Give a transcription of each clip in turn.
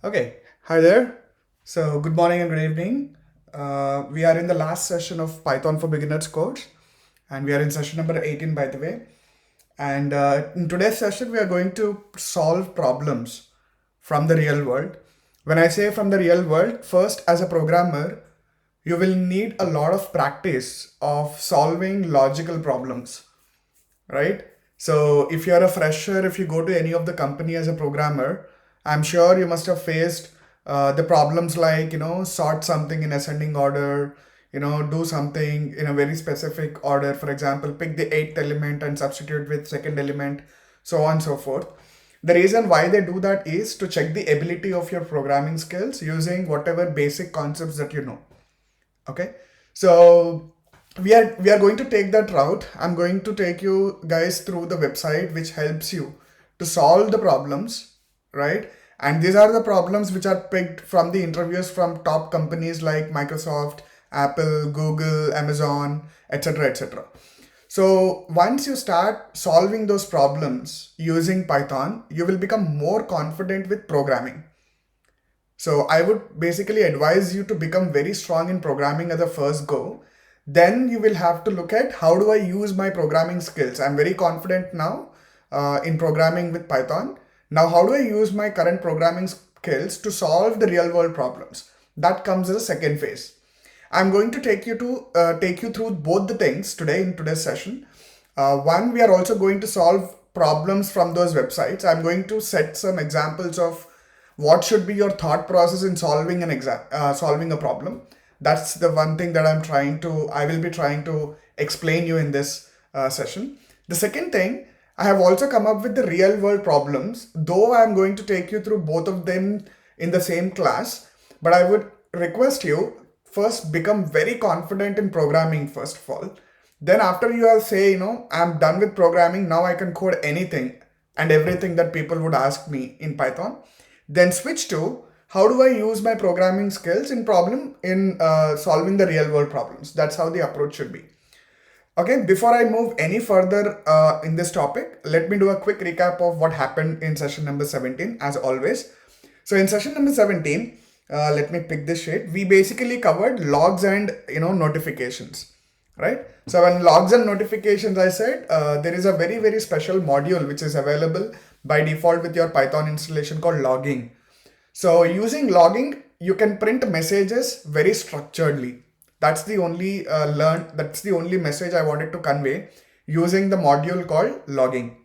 Okay, hi there. So, good morning and good evening. We are in the last session of Python for Beginners course, and we are in session number 18, by the way. And in today's session, we are going to solve problems from the real world. When I say from the real world, first, as a programmer, you will need a lot of practice of solving logical problems, right? So if you're a fresher, if you go to any of the company as a programmer, I'm sure you must have faced the problems like, sort something in ascending order, do something in a very specific order. For example, pick the eighth element and substitute with second element, so on and so forth. The reason why they do that is to check the ability of your programming skills using whatever basic concepts that you know. Okay, so we are going to take that route. I'm going to take you guys through the website which helps you to solve the problems, right? And these are the problems which are picked from the interviews from top companies like Microsoft, Apple, Google, Amazon, etc., etc. So once you start solving those problems using Python, you will become more confident with programming. So I would basically advise you to become very strong in programming at the first go. Then you will have to look at how do I use my programming skills. I'm very confident now in programming with Python. Now, how do I use my current programming skills to solve the real world problems? That comes as a second phase. I'm going to take you through both the things today in today's session. One, we are also going to solve problems from those websites. I'm going to set some examples of what should be your thought process in solving a problem. That's the one thing that I will be trying to explain you in this session. The second thing, I have also come up with the real world problems, though I'm going to take you through both of them in the same class. But I would request you first become very confident in programming, first of all. Then after you are say, I'm done with programming, now I can code anything and everything that people would ask me in Python. Then switch to how do I use my programming skills in solving the real world problems. That's how the approach should be. Okay, before I move any further in this topic, let me do a quick recap of what happened in session number 17 as always. So in session number 17, let me pick this sheet. We basically covered logs and notifications, right? So when logs and notifications, I said there is a very, very special module which is available by default with your Python installation called logging. So using logging, you can print messages very structuredly. That's the only message I wanted to convey using the module called logging.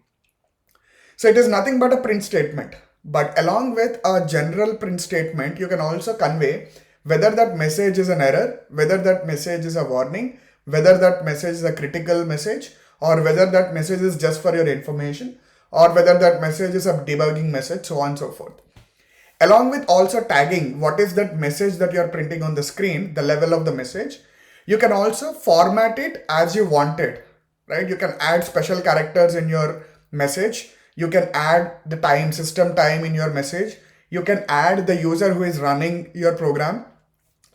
So it is nothing but a print statement. But along with a general print statement, you can also convey whether that message is an error, whether that message is a warning, whether that message is a critical message, or whether that message is just for your information, or whether that message is a debugging message, so on and so forth. Along with also tagging what is that message that you're printing on the screen, the level of the message. You can also format it as you want it, right? You can add special characters in your message. You can add the system time in your message. You can add the user who is running your program,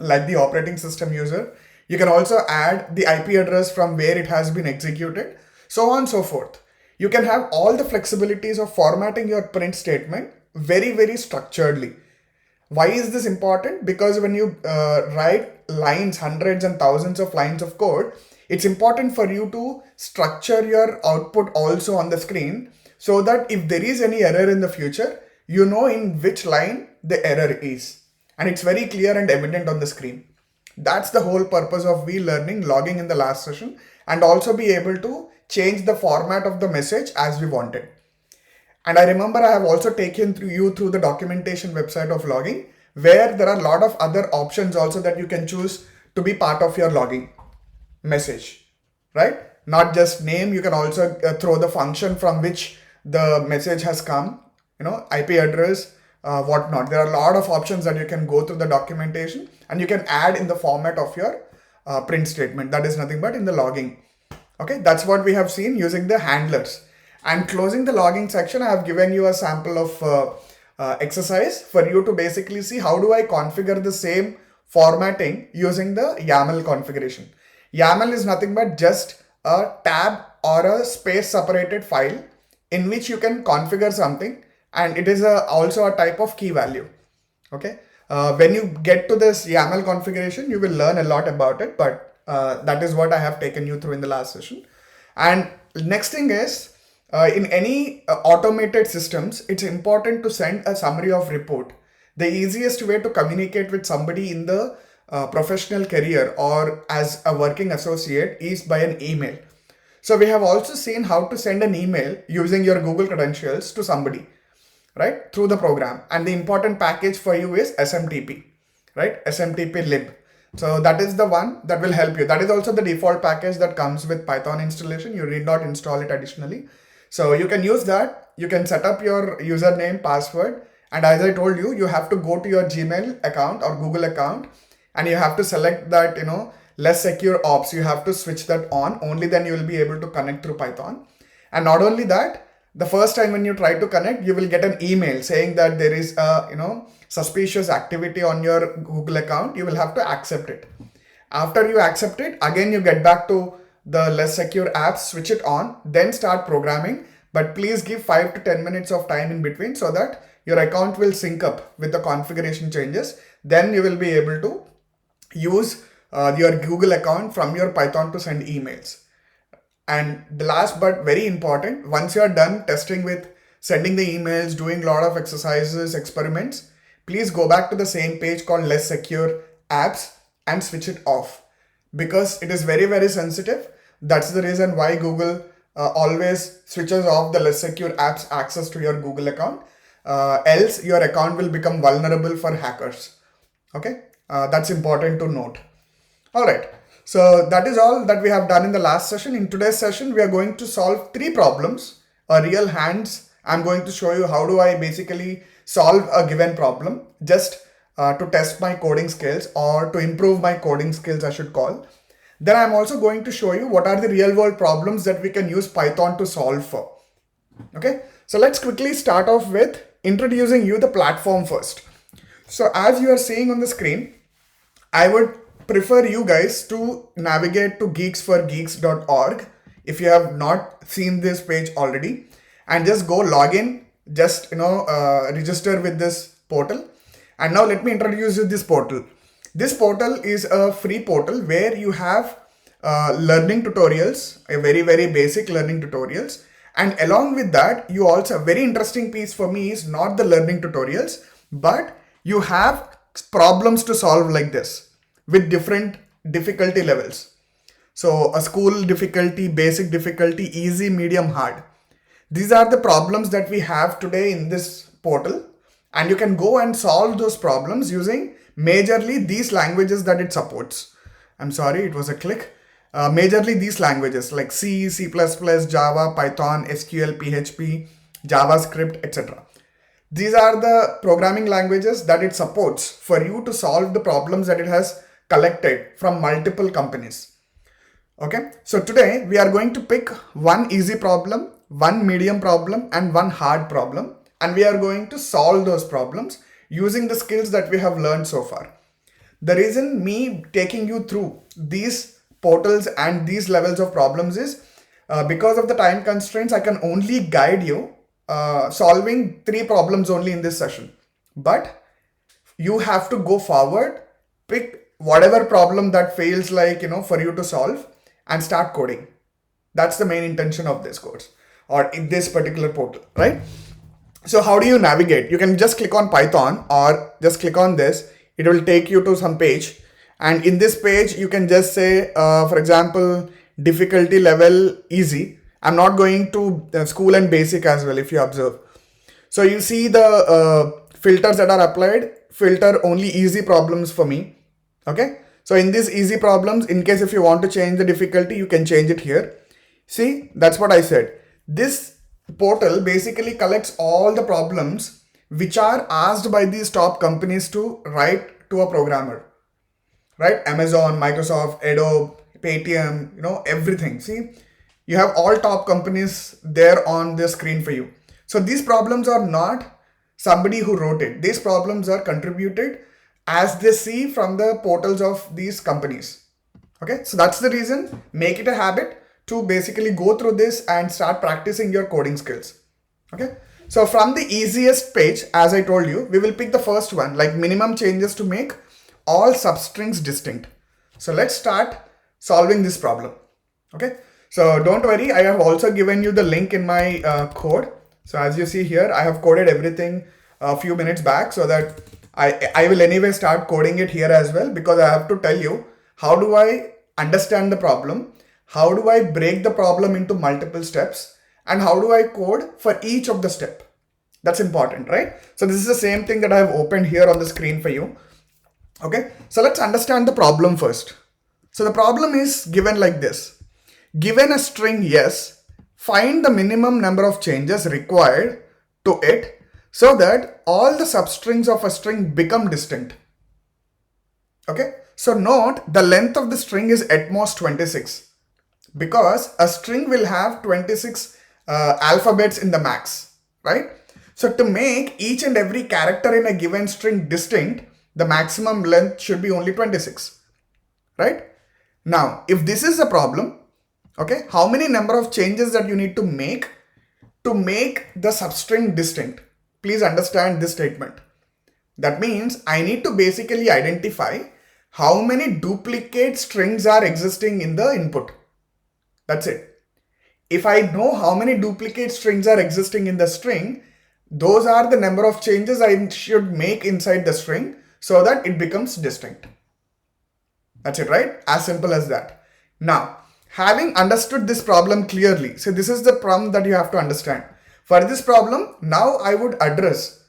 like the operating system user. You can also add the IP address from where it has been executed, so on and so forth. You can have all the flexibilities of formatting your print statement very, very structuredly. Why is this important? Because when you write lines, hundreds and thousands of lines of code, it's important for you to structure your output also on the screen so that if there is any error in the future, you know in which line the error is. And it's very clear and evident on the screen. That's the whole purpose of we learning logging in the last session, and also be able to change the format of the message as we wanted. And I remember I have also taken you through the documentation website of logging, where there are a lot of other options also that you can choose to be part of your logging message, right? Not just name, you can also throw the function from which the message has come, IP address, whatnot. There are a lot of options that you can go through the documentation and you can add in the format of your print statement. That is nothing but in the logging. Okay, that's what we have seen using the handlers. And closing the logging section, I have given you a sample of exercise for you to basically see how do I configure the same formatting using the YAML configuration. YAML is nothing but just a tab or a space separated file in which you can configure something, and it is also a type of key value. Okay. When you get to this YAML configuration, you will learn a lot about it, but that is what I have taken you through in the last session. And next thing is, in any automated systems, it's important to send a summary of report. The easiest way to communicate with somebody in the professional career or as a working associate is by an email. So we have also seen how to send an email using your Google credentials to somebody, right, through the program. And the important package for you is SMTP, right, SMTP lib. So that is the one that will help you. That is also the default package that comes with Python installation. You need not install it additionally. So you can use that. You can set up your username, password. And as I told you, you have to go to your Gmail account or Google account and you have to select that, less secure ops. You have to switch that on. Only then you will be able to connect through Python. And not only that, the first time when you try to connect, you will get an email saying that there is a, suspicious activity on your Google account. You will have to accept it. After you accept it, again, you get back to the less secure apps, switch it on, then start programming. But please give 5 to 10 minutes of time in between so that your account will sync up with the configuration changes. Then you will be able to use your Google account from your Python to send emails. And the last but very important, once you're done testing with sending the emails, doing a lot of exercises, experiments, please go back to the same page called less secure apps and switch it off because it is very, very sensitive. That's the reason why Google always switches off the less secure apps access to your Google account. Else your account will become vulnerable for hackers. Okay, that's important to note. All right. So that is all that we have done in the last session. In today's session, we are going to solve 3 problems, real hands. I'm going to show you how do I basically solve a given problem just to test my coding skills or to improve my coding skills, I should call. Then I'm also going to show you what are the real world problems that we can use Python to solve for. Okay, so let's quickly start off with introducing you the platform first. So as you are seeing on the screen, I would prefer you guys to navigate to geeksforgeeks.org if you have not seen this page already, and just go log in, just register with this portal. And now let me introduce you this portal. This portal is a free portal where you have learning tutorials, a very, very basic learning tutorials. And along with that, you also, a very interesting piece for me is not the learning tutorials, but you have problems to solve like this with different difficulty levels. So a school difficulty, basic difficulty, easy, medium, hard. These are the problems that we have today in this portal. And you can go and solve those problems using majorly these languages that it supports. I'm sorry, it was a click. Majorly these languages like C, C++, Java, Python, SQL, PHP, JavaScript, etc. These are the programming languages that it supports for you to solve the problems that it has collected from multiple companies. Okay, so today we are going to pick one easy problem, one medium problem, and one hard problem, and we are going to solve those problems using the skills that we have learned so far. The reason me taking you through these portals and these levels of problems is because of the time constraints. I can only guide you solving 3 problems only in this session, but you have to go forward, pick whatever problem that feels like, for you to solve and start coding. That's the main intention of this course or in this particular portal, right? So how do you navigate? You can just click on Python or just click on this. It will take you to some page. And in this page, you can just say, for example, difficulty level easy. I'm not going to school and basic as well, if you observe. So you see the filters that are applied, filter only easy problems for me. Okay, so in these easy problems, in case if you want to change the difficulty, you can change it here. See, that's what I said. This portal basically collects all the problems which are asked by these top companies to write to a programmer, right? Amazon, Microsoft, Adobe, Paytm, everything. See, you have all top companies there on the screen for you. So these problems are not somebody who wrote it. These problems are contributed as they see from the portals of these companies. Okay, so that's the reason. Make it a habit to basically go through this and start practicing your coding skills. Okay, So from the easiest page, as I told you, we will pick the first one, like minimum changes to make all substrings distinct. So let's start solving this problem. Okay. So don't worry, I have also given you the link in my code. So as you see here, I have coded everything a few minutes back, so that I will anyway start coding it here as well, because I have to tell you how do I understand the problem, how do I break the problem into multiple steps, and how do I code for each of the step. That's important, right? So this is the same thing that I have opened here on the screen for you. Okay, so let's understand the problem first. So the problem is given like this. Given a string yes, find the minimum number of changes required to it so that all the substrings of a string become distinct. Okay, so note the length of the string is at most 26, because a string will have 26 alphabets in the max, right? So to make each and every character in a given string distinct, the maximum length should be only 26, right? Now, if this is a problem, okay, how many number of changes that you need to make the substring distinct? Please understand this statement. That means I need to basically identify how many duplicate strings are existing in the input. That's it. If I know how many duplicate strings are existing in the string, those are the number of changes I should make inside the string so that it becomes distinct. That's it, right? As simple as that. Now, having understood this problem clearly, so this is the problem that you have to understand. For this problem, now I would address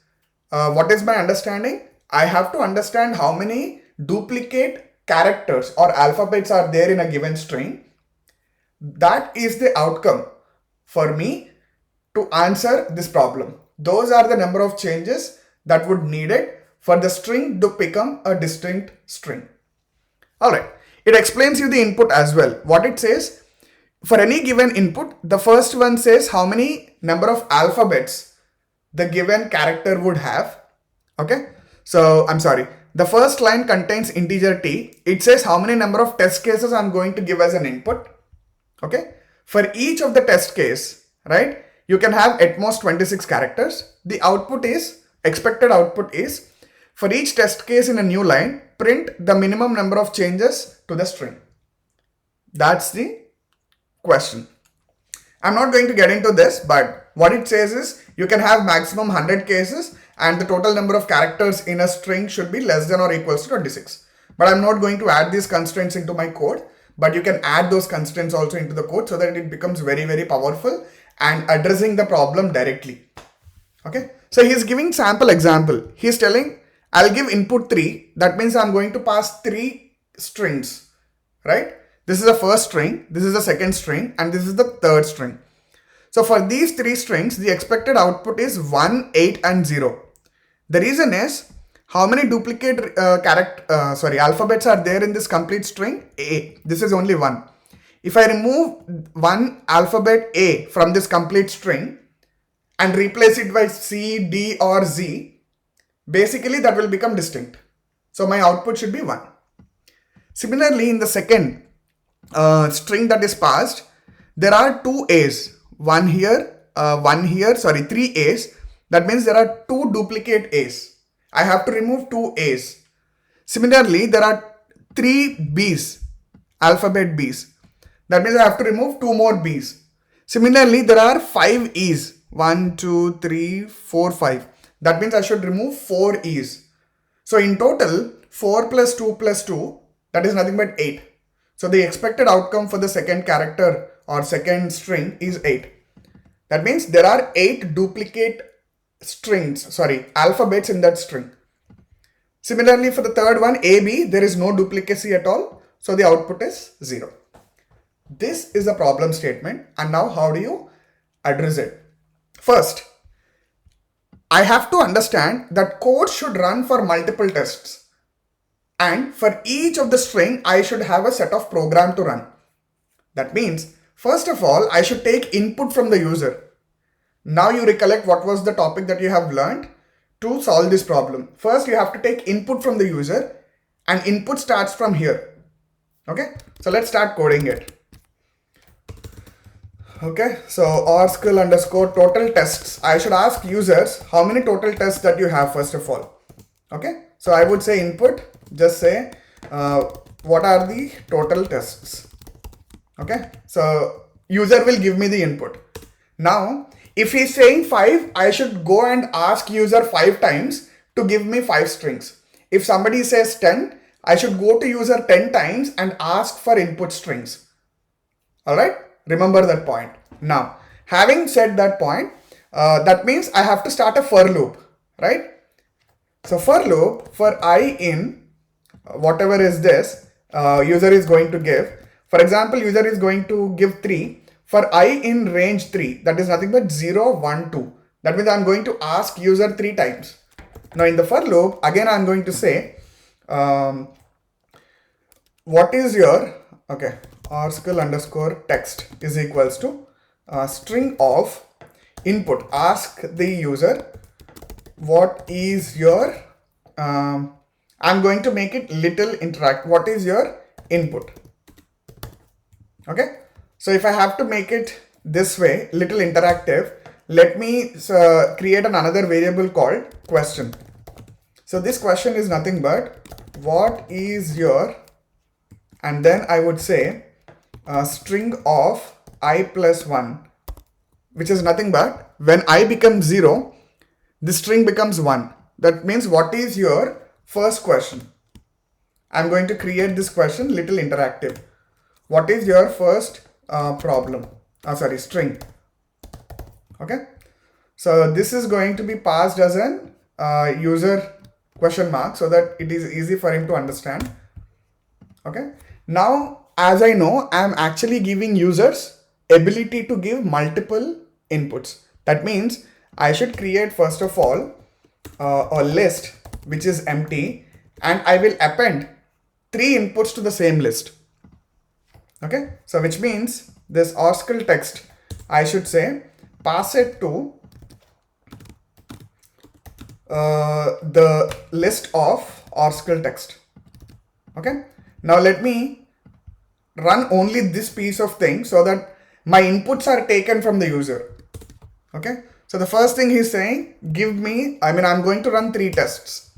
what is my understanding? I have to understand how many duplicate characters or alphabets are there in a given string. That is the outcome for me to answer this problem. Those are the number of changes that would need it for the string to become a distinct string. Alright, it explains you the input as well. What it says, for any given input, the first one says how many number of alphabets the given character would have. Okay, so I'm sorry. The first line contains integer t. It says how many number of test cases I'm going to give as an input. Okay, for each of the test case, right, you can have at most 26 characters. The output is, expected output is, for each test case in a new line, print the minimum number of changes to the string. That's the question. I'm not going to get into this, but what it says is you can have maximum 100 cases and the total number of characters in a string should be less than or equals to 26. But I'm not going to add these constraints into my code, but you can add those constraints also into the code so that it becomes very, very powerful and addressing the problem directly. Okay, so he's giving sample example. He's telling I'll give input 3. That means I'm going to pass 3 strings, right? This is the first string, this is the second string, and this is the third string. So for these 3 strings, the expected output is 1, 8, and 0. The reason is how many duplicate alphabets are there in this complete string? A. This is only 1. If I remove one alphabet A from this complete string and replace it by C, D, or Z, basically that will become distinct. So my output should be 1. Similarly, in the second string that is passed, there are 2 A's. 3 A's. That means there are 2 duplicate A's. I have to remove 2 A's. Similarly, there are 3 B's, alphabet B's. That means I have to remove 2 more B's. Similarly, there are 5 E's. 1, 2, 3, 4, 5. That means I should remove 4 E's. So in total, 4 plus 2 plus 2, that is nothing but 8. So the expected outcome for the second character or second string is 8. That means there are 8 duplicate alphabets in that string. Similarly, for the third one, AB, there is no duplicacy at all. So the output is 0. This is a problem statement. And now how do you address it? First, I have to understand that code should run for multiple tests. And for each of the string, I should have a set of program to run. That means, first of all, I should take input from the user. Now you recollect what was the topic that you have learned to solve this problem. First, you have to take input from the user, and input starts from here. Okay, so let's start coding it. Okay, so rskill underscore total tests. I should ask users how many total tests that you have first of all. Okay, so I would say input, just say what are the total tests. Okay, so user will give me the input. Now, if he's saying 5, I should go and ask user 5 times to give me 5 strings. If somebody says 10, I should go to user 10 times and ask for input strings. Alright, remember that point. Now, having said that point, that means I have to start a for loop, right? So for loop, for I in whatever is this, user is going to give. For example, user is going to give 3. For I in range 3, that is nothing but 0, 1, 2. That means I'm going to ask user 3 times. Now in the for loop, again I'm going to say, what is your, okay, rskill underscore text is equals to string of input. Ask the user, what is your, I'm going to make it little interact. What is your input? Okay. So if I have to make it this way, little interactive, let me create another variable called question. So this question is nothing but what is your, and then I would say string of I plus 1, which is nothing but when I becomes 0, the string becomes 1. That means what is your first question? I'm going to create this question little interactive. What is your first problem? String. Okay. So this is going to be passed as an user question mark so that it is easy for him to understand. Okay. Now, as I know, I am actually giving users ability to give multiple inputs. That means I should create first of all a list which is empty, and I will append 3 inputs to the same list. Okay, so which means this rskill text, I should say pass it to the list of rskill text. Okay, now let me run only this piece of thing so that my inputs are taken from the user. Okay, so the first thing he's saying, give me, I'm going to run 3 tests.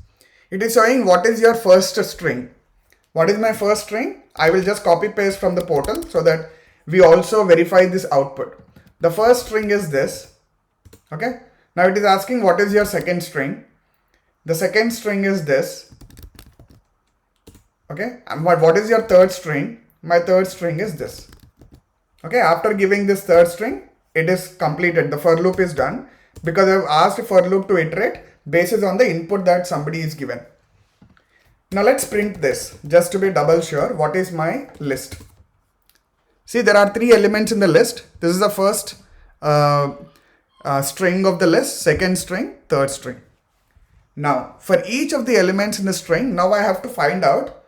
It is showing what is your first string. What is my first string? I will just copy paste from the portal so that we also verify this output. The first string is this. Okay. Now it is asking what is your second string. The second string is this. Okay. And what is your third string? My third string is this. Okay. After giving this third string, it is completed. The for loop is done because I have asked for loop to iterate based on the input that somebody is given. Now let's print this just to be double sure. What is my list? See, there are 3 elements in the list. This is the first string of the list, second string, third string. Now for each of the elements in the string, now I have to find out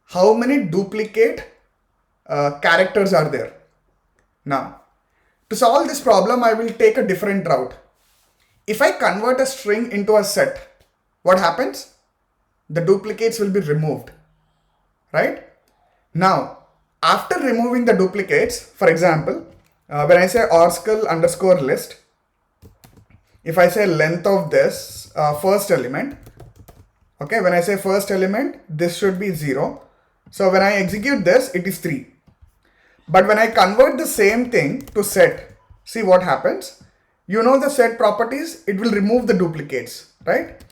how many duplicate characters are there. Now to solve this problem, I will take a different route. If I convert a string into a set, what happens? The duplicates will be removed, right? Now, after removing the duplicates, for example, when I say rskill underscore list, if I say length of this first element, okay, when I say first element, this should be 0. So when I execute this, it is 3. But when I convert the same thing to set, see what happens? You know the set properties, it will remove the duplicates, right?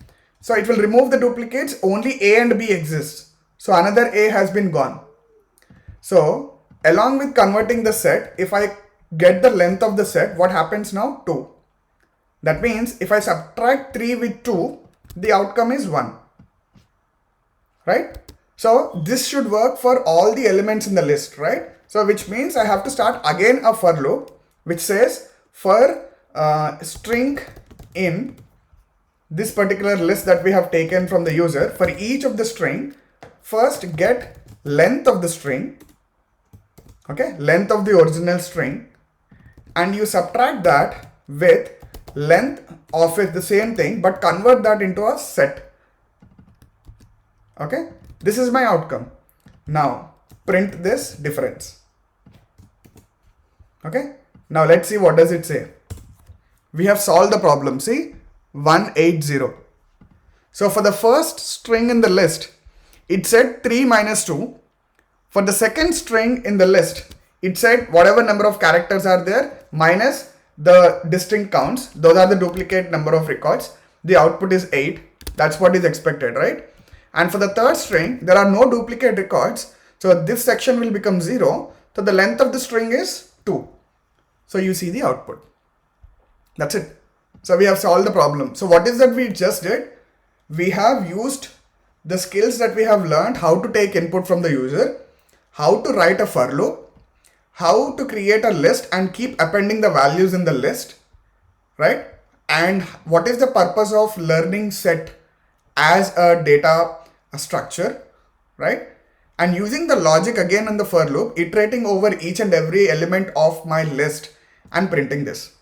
So it will remove the duplicates, only A and B exists. So another A has been gone. So along with converting the set, if I get the length of the set, what happens now? 2. That means if I subtract 3 with 2, the outcome is 1. Right? So this should work for all the elements in the list, right? So which means I have to start again a for loop, which says for string in this particular list that we have taken from the user, for each of the string, first get length of the string, okay, length of the original string, and you subtract that with length of it, the same thing, but convert that into a set. Okay, this is my outcome. Now print this difference. Okay, Now let's see what does it say. We have solved the problem. See, 180. So for the first string in the list, it said 3 minus 2. For the second string in the list, it said whatever number of characters are there minus the distinct counts. Those are the duplicate number of records. The output is 8. That's what is expected, right? And for the third string, there are no duplicate records. So this section will become 0. So the length of the string is 2. So you see the output. That's it. So we have solved the problem. So what is that we just did? We have used the skills that we have learned, how to take input from the user, how to write a for loop, how to create a list and keep appending the values in the list, right? And what is the purpose of learning set as a data structure, right? And using the logic again in the for loop, iterating over each and every element of my list and printing this.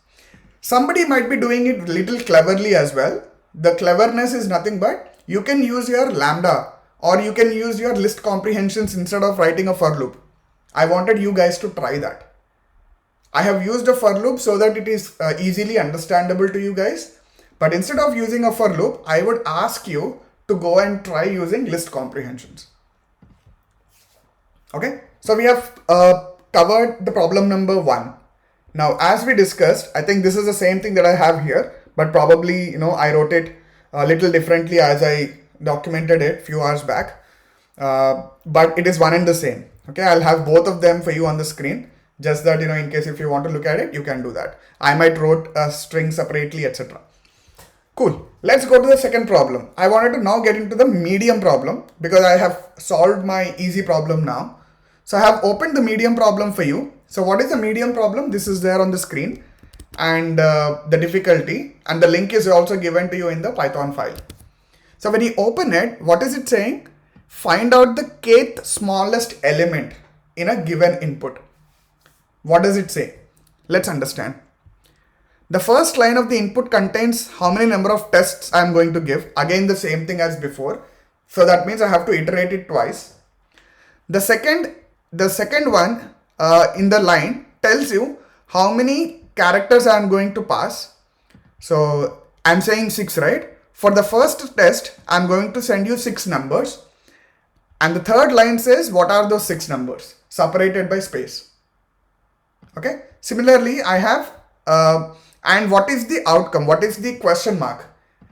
Somebody might be doing it little cleverly as well. The cleverness is nothing but you can use your lambda or you can use your list comprehensions instead of writing a for loop. I wanted you guys to try that. I have used a for loop so that it is easily understandable to you guys. But instead of using a for loop, I would ask you to go and try using list comprehensions. Okay, so we have covered the problem number 1. Now, as we discussed, I think this is the same thing that I have here, but probably, I wrote it a little differently as I documented it a few hours back. But it is one and the same. Okay, I'll have both of them for you on the screen. Just that, in case if you want to look at it, you can do that. I might wrote a string separately, etc. Cool. Let's go to the second problem. I wanted to now get into the medium problem because I have solved my easy problem now. So I have opened the medium problem for you. So what is the medium problem? This is there on the screen and the difficulty, and the link is also given to you in the Python file. So when you open it, what is it saying? Find out the kth smallest element in a given input. What does it say? Let's understand. The first line of the input contains how many number of tests I am going to give. Again, the same thing as before. So that means I have to iterate it twice. The second one in the line tells you how many characters I am going to pass. So I'm saying 6, right? For the first test, I'm going to send you 6 numbers. And the third line says what are those 6 numbers separated by space. Okay. Similarly, I have and what is the outcome? What is the question mark?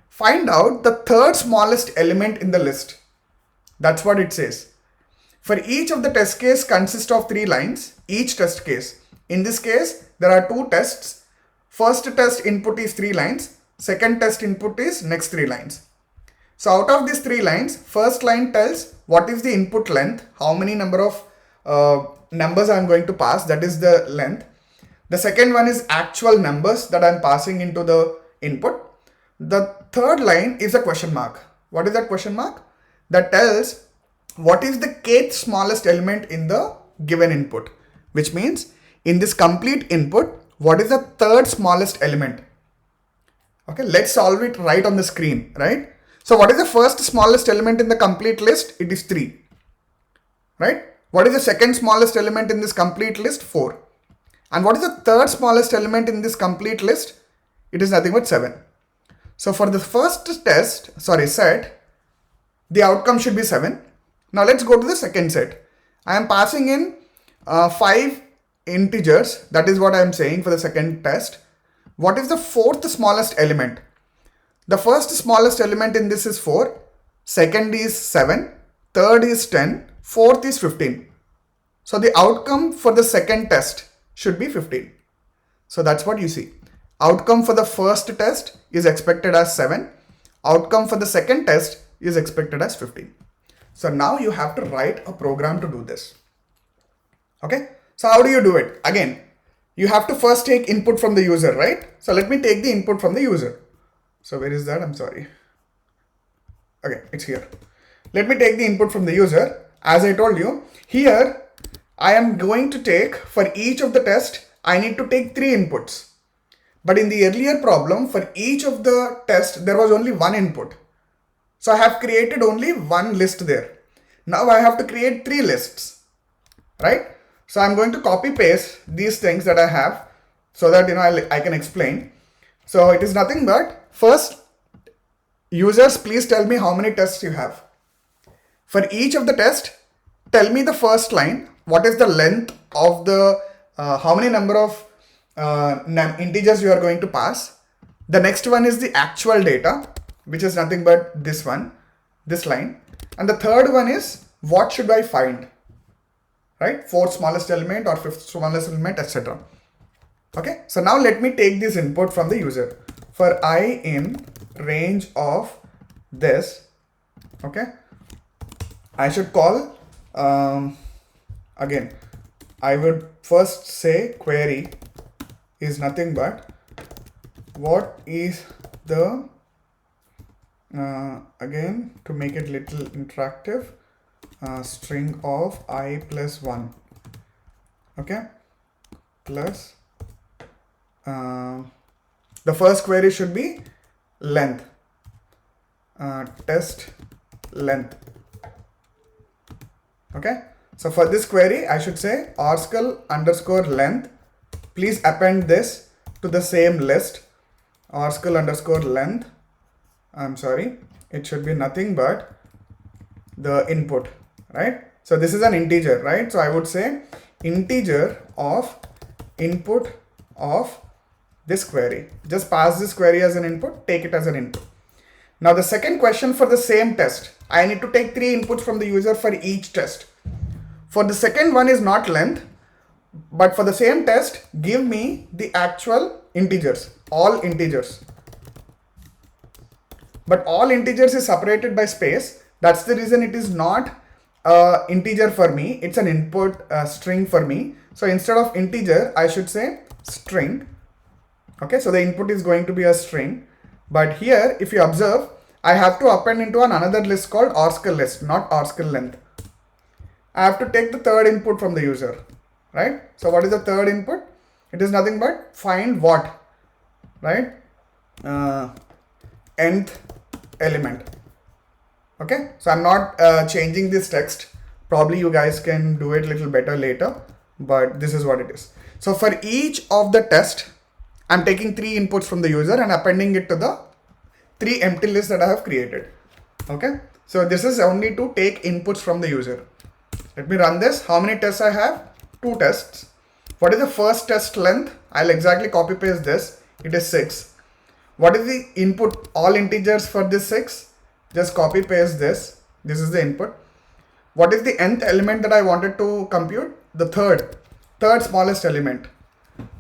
Find out the third smallest element in the list. That's what it says. For each of the test case consists of 3 lines, each test case. In this case, there are 2 tests. First test input is 3 lines. Second test input is next 3 lines. So out of these 3 lines, first line tells what is the input length, how many number of numbers I'm going to pass, that is the length. The second one is actual numbers that I'm passing into the input. The third line is a question mark. What is that question mark? That tells what is the kth smallest element in the given input, which means in this complete input, what is the third smallest element? Okay, let's solve it right on the screen, right? So what is the first smallest element in the complete list? It is 3, right? What is the second smallest element in this complete list? 4. And what is the third smallest element in this complete list? It is nothing but 7. So for the first set, the outcome should be 7. Now let's go to the second set. I am passing in 5 integers. That is what I am saying for the second test. What is the fourth smallest element? The first smallest element in this is 4. Second is 7. Third is 10. Fourth is 15. So the outcome for the second test should be 15. So that's what you see. Outcome for the first test is expected as 7. Outcome for the second test is expected as 15. So now you have to write a program to do this. Okay. So how do you do it? Again, you have to first take input from the user, right? So let me take the input from the user. So where is that? I'm sorry. Okay, it's here. Let me take the input from the user. As I told you, here I am going to take for each of the test, I need to take 3 inputs. But in the earlier problem, for each of the test, there was only 1 input. So I have created only 1 list there. Now I have to create 3 lists, right? So I'm going to copy paste these things that I have. so that I can explain. So it is nothing but, first, users, please tell me how many tests you have. For each of the test, tell me the first line, what is the length of the how many number of integers you are going to pass. The next one is the actual data, which is nothing but this one, this line. And the third one is, what should I find, right? Fourth smallest element or fifth smallest element, etc. Okay, so now let me take this input from the user. For I in range of this, okay, I should call, again, I would first say query is nothing but, what is the, again, to make it little interactive, string of I plus 1, okay, plus, the first query should be length, test length, okay. So for this query, I should say Oracle underscore length, please append this to the same list, Oracle underscore length, I'm sorry, it should be nothing but the input, right? So this is an integer, right? So I would say integer of input of this query. Just pass this query as an input, take it as an input. Now the second question for the same test, I need to take 3 inputs from the user for each test. For the second one is not length, but for the same test, give me the actual integers, all integers. But all integers is separated by space. That's the reason it is not integer for me. It's an input string for me. So instead of integer, I should say string. Okay, so the input is going to be a string. But here, if you observe, I have to append into another list called Oracle list, not Oracle length. I have to take the third input from the user, right? So what is the third input? It is nothing but find what, right? Nth element. Okay, so I'm not changing this text. Probably you guys can do it a little better later, but this is what it is. So for each of the test, I'm taking 3 inputs from the user and appending it to the 3 empty lists that I have created. Okay, so this is only to take inputs from the user. Let me run this. How many tests I have? 2 tests. What is the first test length? I'll exactly copy paste this. It is 6. What is the input? All integers for this 6. Just copy paste this. This is the input. What is the nth element that I wanted to compute? The third smallest element.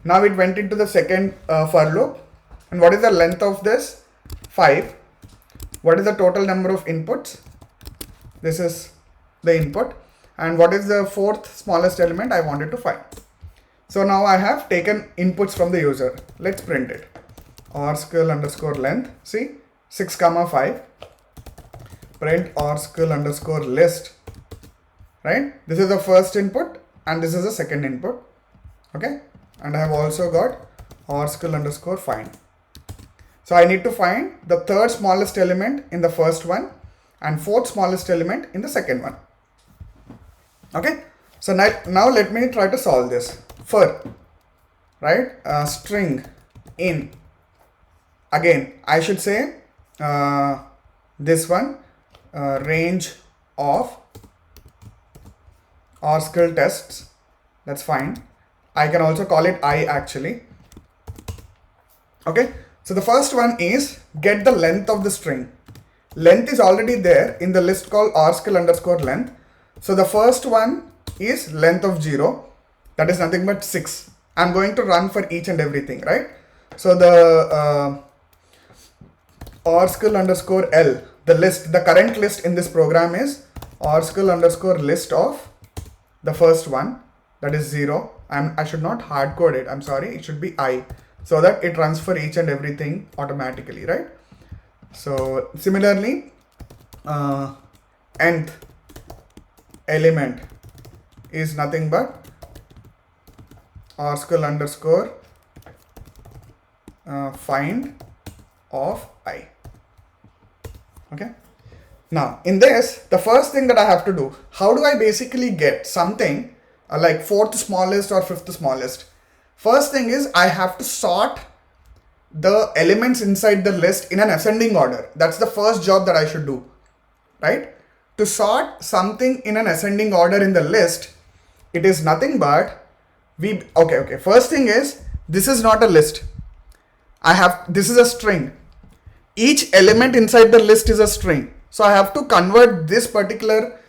Now it went into the second for loop. And what is the length of this? 5. What is the total number of inputs? This is the input. And what is the 4th smallest element I wanted to find? So now I have taken inputs from the user. Let's print it. Oracle underscore length. See, 6, 5. Print Oracle underscore list. Right? This is the first input and this is the second input. Okay. And I have also got Oracle underscore find. So I need to find the 3rd smallest element in the first one and 4th smallest element in the second one. Okay, so now let me try to solve this. For, right, string in, again, I should say this one, range of Oracle tests. That's fine. I can also call it I actually. Okay, so the first one is get the length of the string. Length is already there in the list called Oracle underscore length. So the first one is length of 0, that is nothing but 6. I'm going to run for each and everything, right? So the Oracle underscore L, the list, the current list in this program is Oracle underscore list of the first one, that is 0. I should not hard code it, I'm sorry, it should be I, so that it runs for each and everything automatically, right? So similarly, nth element is nothing but Oracle underscore find of I. Okay. Now in this, the first thing that I have to do, how do I basically get something like 4th smallest or 5th smallest? First thing is I have to sort the elements inside the list in an ascending order. That's the first job that I should do, right? To sort something in an ascending order in the list, it is nothing but okay. First thing is, this is not a list. This is a string. Each element inside the list is a string. So I have to convert this particular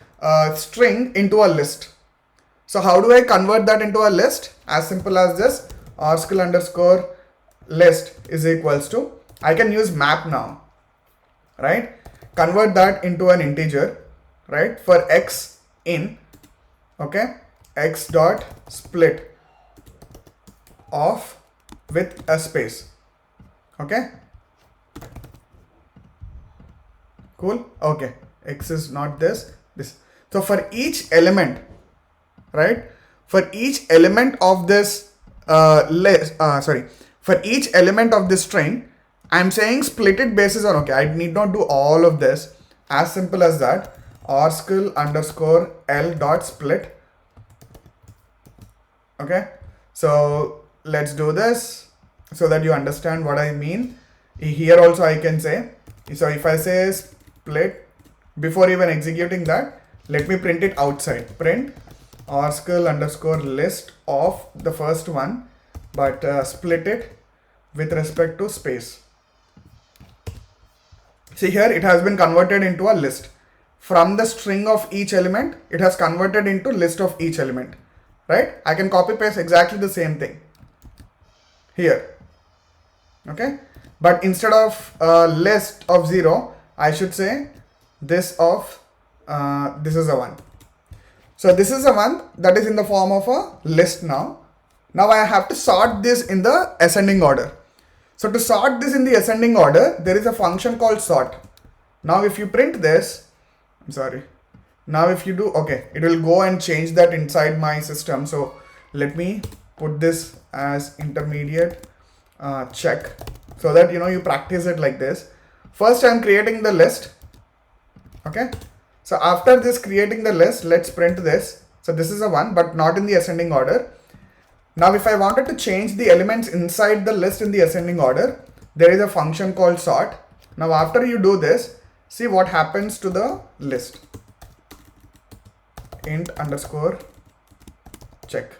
string into a list. So how do I convert that into a list? As simple as this, rskill underscore list is equals to, I can use map now, right? Convert that into an integer, right? For x in, okay, x dot split off with a space, okay? Cool. Okay, x is not this. So for each element, right, for each element of this for each element of this string, I'm saying split it basis on, okay, I need not do all of this. As simple as that, rskill underscore l dot split. Okay, so let's do this so that you understand what I mean. Here also I can say, so if I say split, before even executing that, let me print it outside. Print rskill underscore list of the first one, but split it with respect to space. See here, it has been converted into a list. From the string of each element, it has converted into list of each element, right? I can copy paste exactly the same thing here, okay? But instead of list of 0, I should say this is a 1. So this is a 1 that is in the form of a list now. Now I have to sort this in the ascending order. So to sort this in the ascending order, there is a function called sort. Now if you print this, now if you do, okay, it will go and change that inside my system. So let me put this as intermediate check, so that you practice it like this. First I'm creating the list, okay? So after this creating the list, let's print this. So this is a 1, but not in the ascending order. Now if I wanted to change the elements inside the list in the ascending order, there is a function called sort. Now after you do this, see what happens to the list. Int underscore check.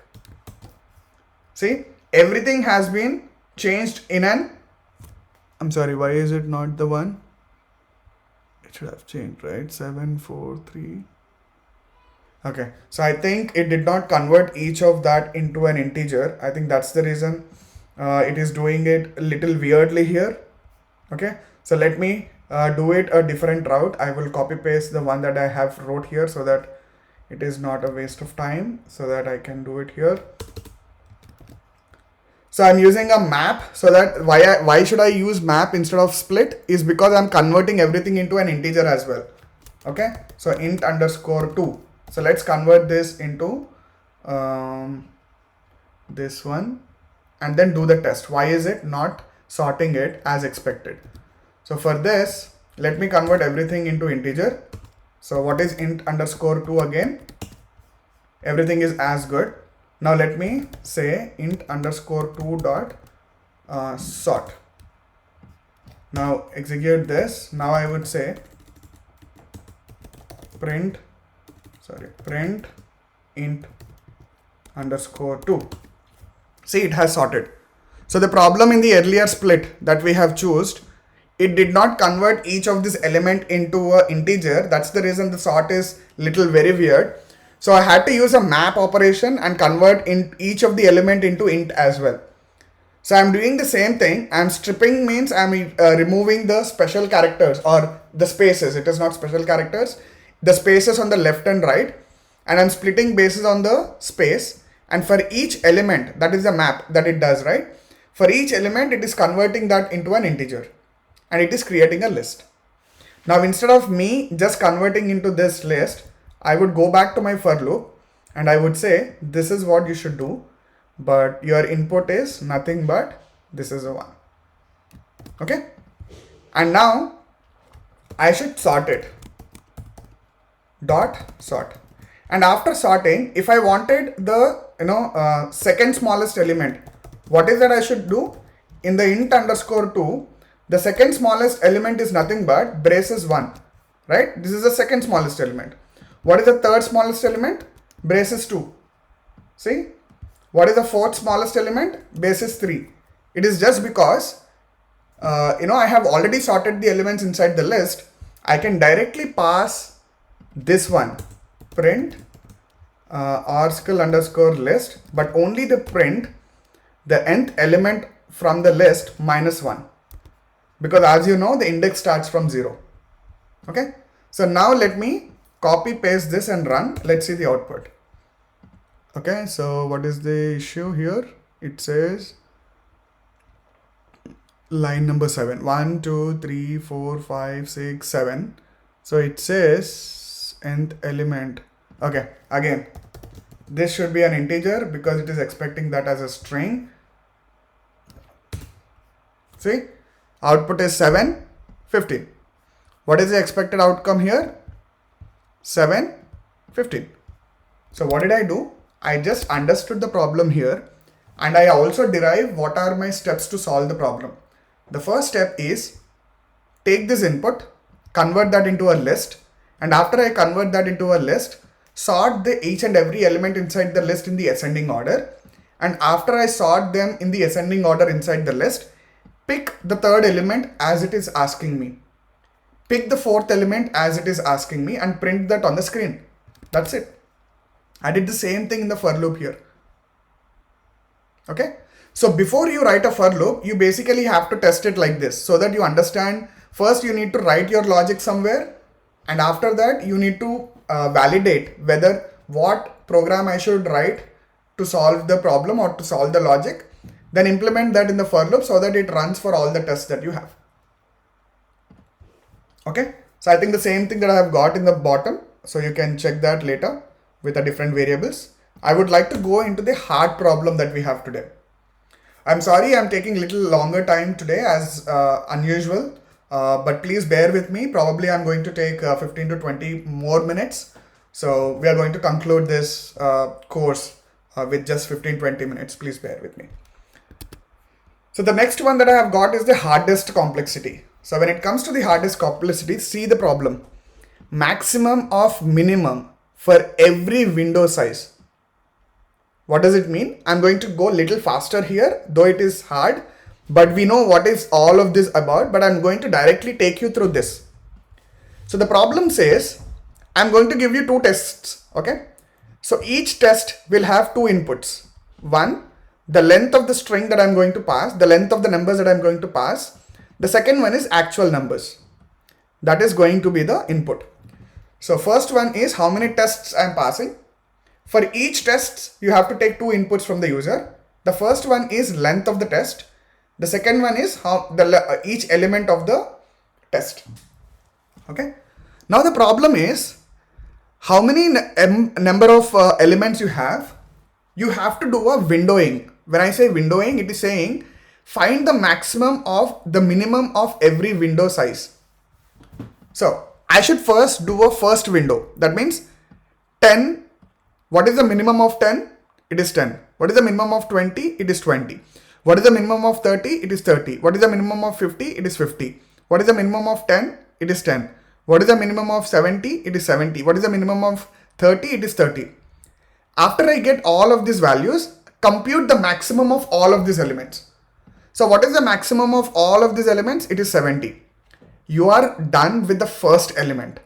See, everything has been changed in an, why is it not the 1? It should have changed, right? 7, 4, 3. Okay, so I think it did not convert each of that into an integer. I think that's the reason it is doing it a little weirdly here. Okay, so let me do it a different route. I will copy paste the one that I have wrote here so that it is not a waste of time, so that I can do it here. So I'm using a map, so that why should I use map instead of split is because I'm converting everything into an integer as well. Okay, so int underscore 2. So let's convert this into this one and then do the test. Why is it not sorting it as expected? So for this, let me convert everything into integer. So what is int underscore 2 again? Everything is as good. Now let me say int underscore 2 dot sort. Now execute this. Now I would say print int underscore 2. See, it has sorted. So the problem in the earlier split that we have chosen, it did not convert each of this element into an integer. That's the reason the sort is little very weird. So I had to use a map operation and convert in each of the element into int as well. So I'm doing the same thing. I'm stripping means I'm removing the special characters or the spaces. It is not special characters. The spaces on the left and right, and I'm splitting bases on the space, and for each element, that is the map that it does, right? For each element, it is converting that into an integer and it is creating a list. Now instead of me just converting into this list, I would go back to my for loop and I would say this is what you should do, but your input is nothing but this is a 1. Okay, and now I should sort it. Dot sort, and after sorting, if I wanted the second smallest element What is that I should do? In the int underscore 2, the second smallest element is nothing but braces 1, right? This is the second smallest element. What is the third smallest element? Braces 2. See? What is the fourth smallest element? Braces 3. It is just because, I have already sorted the elements inside the list. I can directly pass this one, print article underscore list, but only the print the nth element from the list minus 1, because as you know the index starts from 0. Okay, so now let me copy paste this and run. Let's see the output. Okay, so what is the issue here? It says line number 7, 1 2 3 4 5 6 7. So it says nth element. Okay, again this should be an integer because it is expecting that as a string. See, output is 7, 15. What is the expected outcome here? 7, 15. So what did I do? I just understood the problem here, and I also derive what are my steps to solve the problem. The first step is take this input, convert that into a list, and after I convert that into a list, sort each and every element inside the list in the ascending order, and after I sort them in the ascending order inside the list, pick the third element as it is asking me. Pick the fourth element as it is asking me and print that on the screen. That's it. I did the same thing in the for loop here. Okay. So before you write a for loop, you basically have to test it like this so that you understand. First, you need to write your logic somewhere. And after that, you need to validate whether what program I should write to solve the problem or to solve the logic. Then implement that in the for loop so that it runs for all the tests that you have. Okay, so I think the same thing that I have got in the bottom, so you can check that later with the different variables. I would like to go into the hard problem that we have today. I'm sorry I'm taking a little longer time today as unusual, but please bear with me. Probably I'm going to take 15 to 20 more minutes. So we are going to conclude this course with just 15-20 minutes. Please bear with me. So the next one that I have got is the hardest complexity. So when it comes to the hardest complexity, see the problem. Maximum of minimum for every window size. What does it mean? I'm going to go a little faster here, though it is hard, but we know what is all of this about, but I'm going to directly take you through this. So the problem says, I'm going to give you two tests, okay? So each test will have two inputs. One, the length of the string that I'm going to pass, the length of the numbers that I'm going to pass. The second one is actual numbers. That is going to be the input. So first one is how many tests I'm passing. For each test, you have to take two inputs from the user. The first one is length of the test. The second one is how each element of the test. Okay. Now the problem is how many number of elements you have. You have to do a windowing. When I say windowing, it is saying find the maximum of the minimum of every window size. So I should first do a first window. That means 10. What is the minimum of 10? It is 10. What is the minimum of 20? It is 20. What is the minimum of 30? It is 30. What is the minimum of 50? It is 50. What is the minimum of 10? It is 10. What is the minimum of 70? It is 70. What is the minimum of 30? It is 30. After I get all of these values, compute the maximum of all of these elements. So what is the maximum of all of these elements? It is 70. You are done with the first element.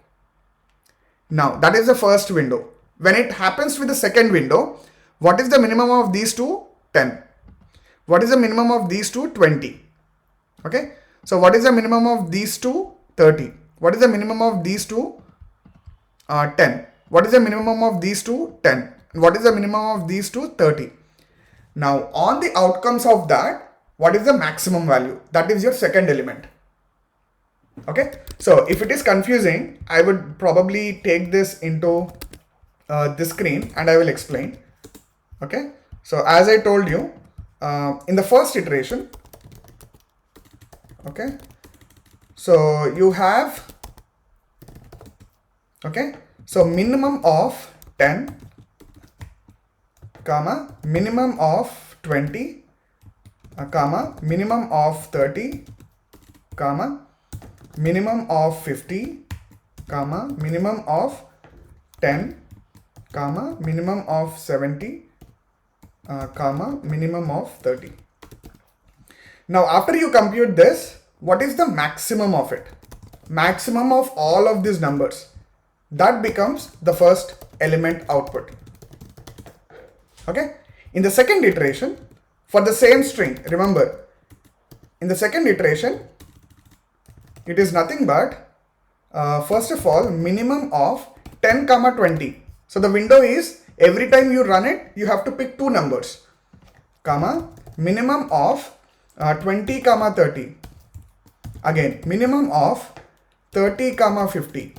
Now that is the first window. When it happens with the second window, what is the minimum of these two? 10. What is the minimum of these two? 20. Okay. So what is the minimum of these two? 30. What is the minimum of these two? 10. What is the minimum of these two? 10. What is the minimum of these two? 30. Now on the outcomes of that, what is the maximum value? That is your second element. Okay. So if it is confusing, I would probably take this into this screen and I will explain. Okay. So as I told you, in the first iteration, okay. So you have, okay. So minimum of 10, comma, minimum of 20, comma, minimum of 30, comma, minimum of 50, comma, minimum of 10, comma, minimum of 70, comma, minimum of 30. Now after you compute this, what is the maximum of it? Maximum of all of these numbers. That becomes the first element output. Okay. In the second iteration, for the same string, remember, in the second iteration, it is nothing but, first of all, minimum of 10, 20. So the window is, every time you run it, you have to pick two numbers, comma, minimum of 20, 30. Again, minimum of 30, 50.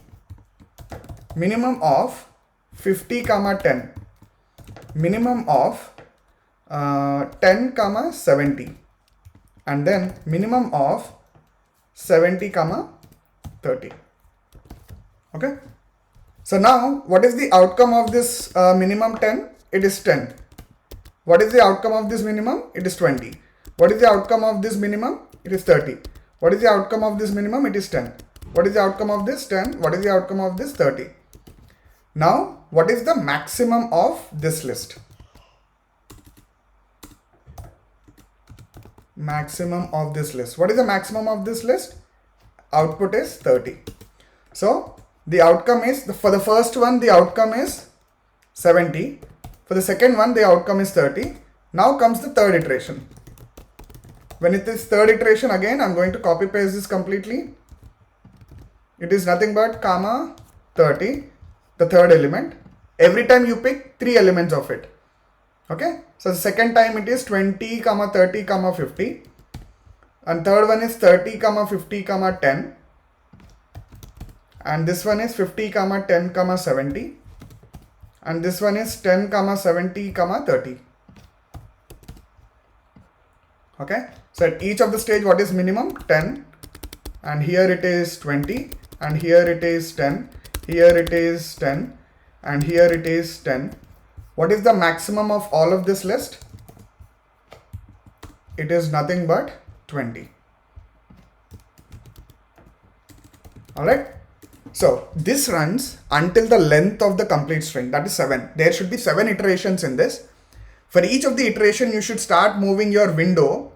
Minimum of 50, 10. Minimum of 10, 70. And then minimum of 70, 30. Okay. So now what is the outcome of this minimum 10? It is 10. What is the outcome of this minimum? It is 20. What is the outcome of this minimum? It is 30. What is the outcome of this minimum? It is 10. What is the outcome of this? 10. What is the outcome of this? 30. Now, what is the maximum of this list? Maximum of this list. What is the maximum of this list? Output is 30. So, the outcome is, for the first one, the outcome is 70. For the second one, the outcome is 30. Now comes the third iteration. When it is third iteration, again, I'm going to copy paste this completely. It is nothing but comma 30, the third element. Every time you pick three elements of it. Okay. So the second time it is 20, 30, 50. And third one is 30, 50, 10. And this one is 50, 10, 70. And this one is 10, 70, 30. Okay. So at each of the stage, what is minimum? 10. And here it is 20. And here it is 10. Here it is 10. And here it is 10. What is the maximum of all of this list? It is nothing but 20. Alright. So this runs until the length of the complete string, that is 7. There should be 7 iterations in this. For each of the iteration, you should start moving your window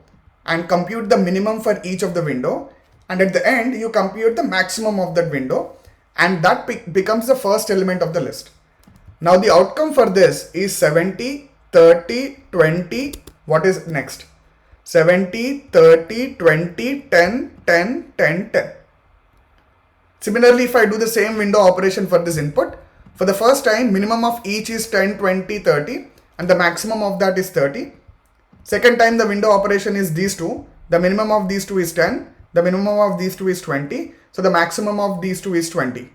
and compute the minimum for each of the window. And at the end, you compute the maximum of that window. And that becomes the first element of the list. Now the outcome for this is 70, 30, 20. What is next? 70, 30, 20, 10, 10, 10, 10. Similarly, if I do the same window operation for this input, for the first time, minimum of each is 10, 20, 30, and the maximum of that is 30. Second time, the window operation is these two. The minimum of these two is 10. The minimum of these two is 20. So the maximum of these two is 20.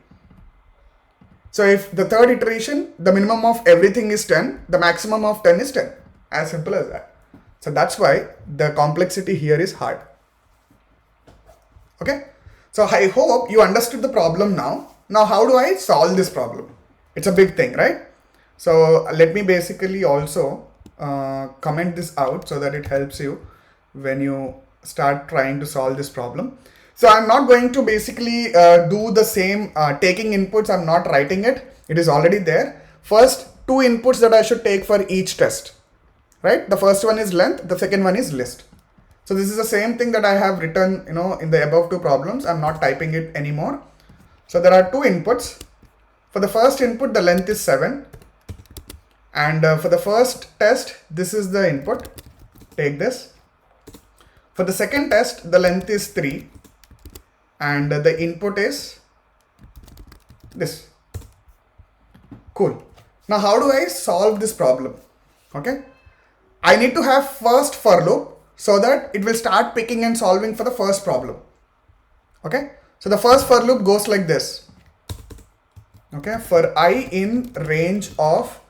So if the third iteration, the minimum of everything is 10, the maximum of 10 is 10. As simple as that. So that's why the complexity here is hard. Okay. So I hope you understood the problem now. Now how do I solve this problem? It's a big thing, right? So let me basically also comment this out so that it helps you when you start trying to solve this problem. So I'm not going to basically do the same taking inputs. I'm not writing it. It is already there. First, two inputs that I should take for each test, right? The first one is length. The second one is list. So this is the same thing that I have written, in the above two problems. I'm not typing it anymore. So there are two inputs. For the first input, the length is 7. And for the first test, this is the input. Take this. For the second test, the length is 3. And the input is this. Cool. Now, how do I solve this problem? Okay. I need to have first for loop so that it will start picking and solving for the first problem. Okay. So the first for loop goes like this. Okay. For I in range of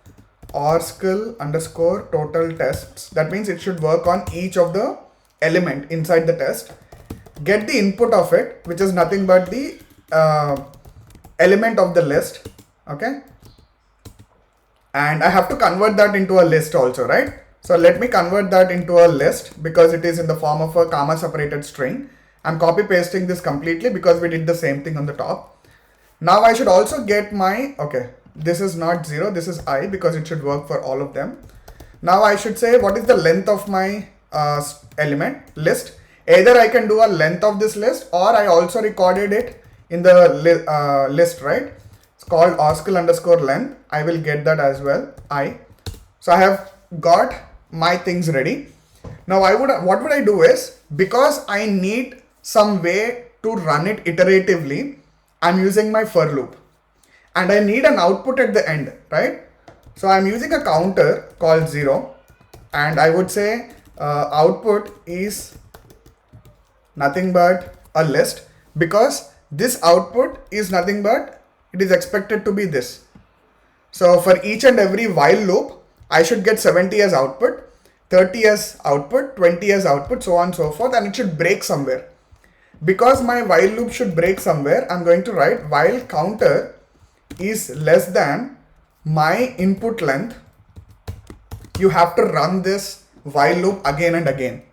orskill underscore total tests. That means it should work on each of the element inside the test. Get the input of it, which is nothing but the element of the list. Okay. And I have to convert that into a list also, right? So let me convert that into a list because it is in the form of a comma separated string. I'm copy pasting this completely because we did the same thing on the top. Now I should also get my, okay, this is not 0, this is I because it should work for all of them. Now I should say what is the length of my element list. Either I can do a length of this list or I also recorded it in the list, right? It's called oscil underscore length. I will get that as well, I. So I have got my things ready. Now what would I do is, because I need some way to run it iteratively, I'm using my for loop and I need an output at the end, right? So I'm using a counter called 0 and I would say output is nothing but a list, because this output is nothing but it is expected to be this. So for each and every while loop, I should get 70 as output, 30 as output, 20 as output, so on and so forth, and it should break somewhere. Because my while loop should break somewhere, I'm going to write while counter is less than my input length. You have to run this while loop again and again.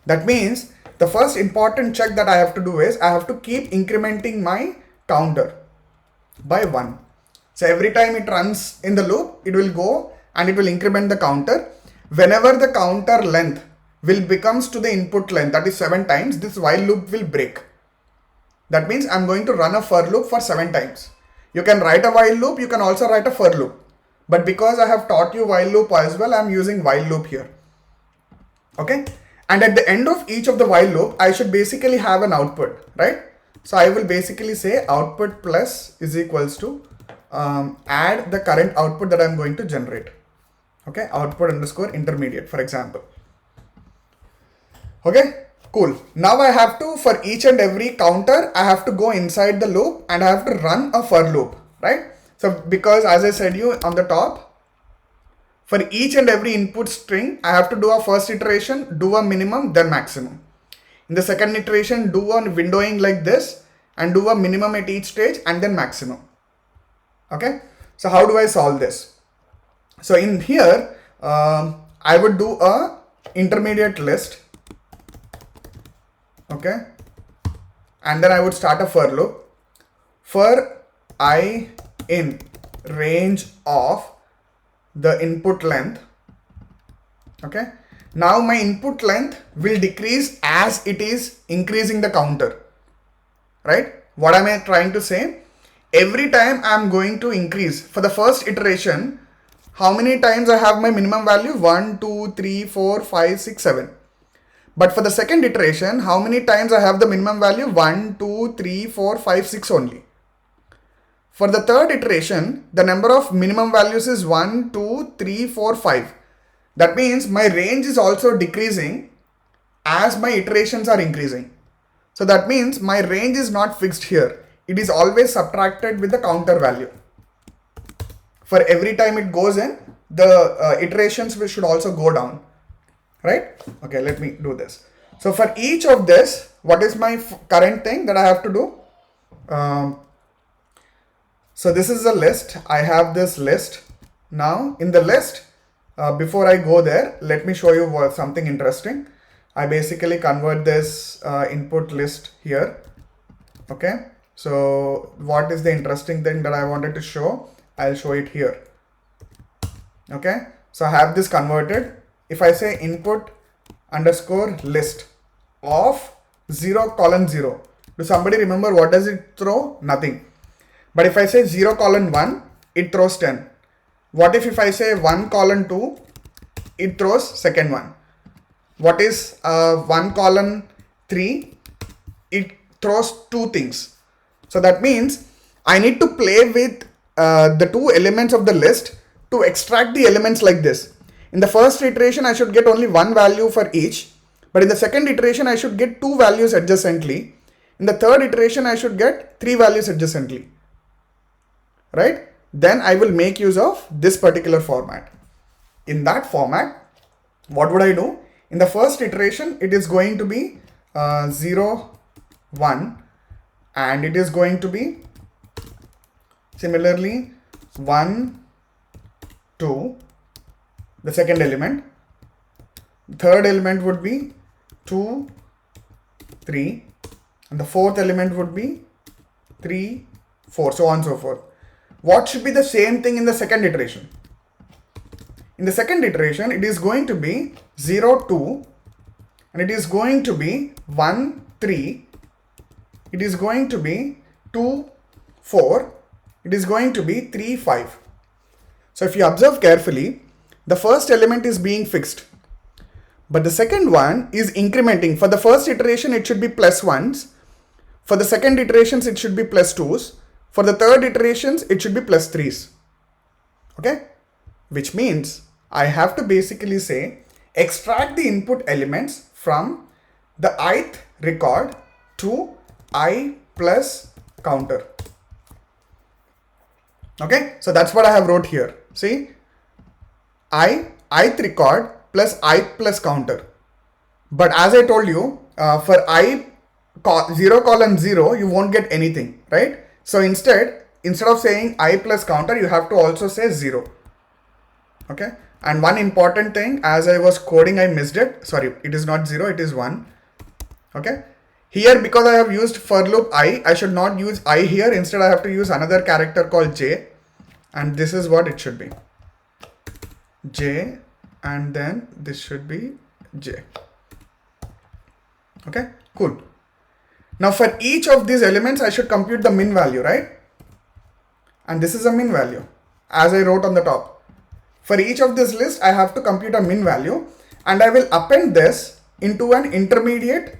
That means the first important check that I have to do is I have to keep incrementing my counter by 1. So every time it runs in the loop, it will go and it will increment the counter. Whenever the counter length will becomes to the input length, that is 7 times, this while loop will break. That means I'm going to run a for loop for 7 times. You can write a while loop, you can also write a for loop. But because I have taught you while loop as well, I'm using while loop here. Okay. And at the end of each of the while loop, I should basically have an output, right? So I will basically say output plus is equals to add the current output that I'm going to generate. Okay, output underscore intermediate, for example. Okay, cool. Now I have to, for each and every counter, I have to go inside the loop and I have to run a for loop, right? So because as I said you on the top, for each and every input string, I have to do a first iteration, do a minimum, then maximum. In the second iteration, do a windowing like this and do a minimum at each stage and then maximum. Okay, so how do I solve this? So in here, I would do a intermediate list. Okay, and then I would start a for loop. For I in range of the input length. Okay, now my input length will decrease as it is increasing the counter, right? What am I trying to say? Every time I'm going to increase, for the first iteration, how many times I have my minimum value? 1, 2, 3, 4, 5, 6, 7. But for the second iteration, how many times I have the minimum value? 1, 2, 3, 4, 5, 6 only. For the third iteration, the number of minimum values is 1, 2, 3, 4, 5. That means my range is also decreasing as my iterations are increasing. So that means my range is not fixed here. It is always subtracted with the counter value. For every time it goes in, the iterations should also go down, right? Okay, let me do this. So for each of this, what is my current thing that I have to do? So this is a list. I have this list. Now in the list, before I go there, let me show you something interesting. I basically convert this input list here. Okay. So what is the interesting thing that I wanted to show? I'll show it here. Okay. So I have this converted. If I say input underscore list of 0:0, do somebody remember what does it throw? Nothing. But if I say 0:1, it throws 10. What if I say 1:2, it throws second one. What is 1:3? It throws 2 things. So that means I need to play with the 2 elements of the list to extract the elements like this. In the first iteration, I should get only 1 value for each. But in the second iteration, I should get 2 values adjacently. In the third iteration, I should get 3 values adjacently. Right? Then I will make use of this particular format. In that format, what would I do? In the first iteration, it is going to be 0, 1, and it is going to be similarly 1, 2, the second element, third element would be 2, 3, and the fourth element would be 3, 4, so on and so forth. What should be the same thing in the second iteration? In the second iteration, it is going to be 0, 2, and it is going to be 1, 3, it is going to be 2, 4, it is going to be 3, 5. So if you observe carefully, the first element is being fixed, but the second one is incrementing. For the first iteration, it should be plus 1s. For the second iterations, it should be plus 2s. For the third iterations, it should be plus 3s. Okay? Which means I have to basically say, extract the input elements from the ith record to I plus counter. Okay? So that's what I have wrote here. See? Ith record plus I plus counter. But as I told you, for I 0 colon 0, you won't get anything, right? So instead of saying I plus counter, you have to also say 0. Okay. And one important thing, as I was coding, I missed it. Sorry, it is not 0, it is 1. Okay. Here, because I have used for loop I should not use I here. Instead, I have to use another character called j. And this is what it should be. J, and then this should be j. Okay, cool. Now for each of these elements, I should compute the min value, right? And this is a min value, as I wrote on the top. For each of this list, I have to compute a min value, and I will append this into an intermediate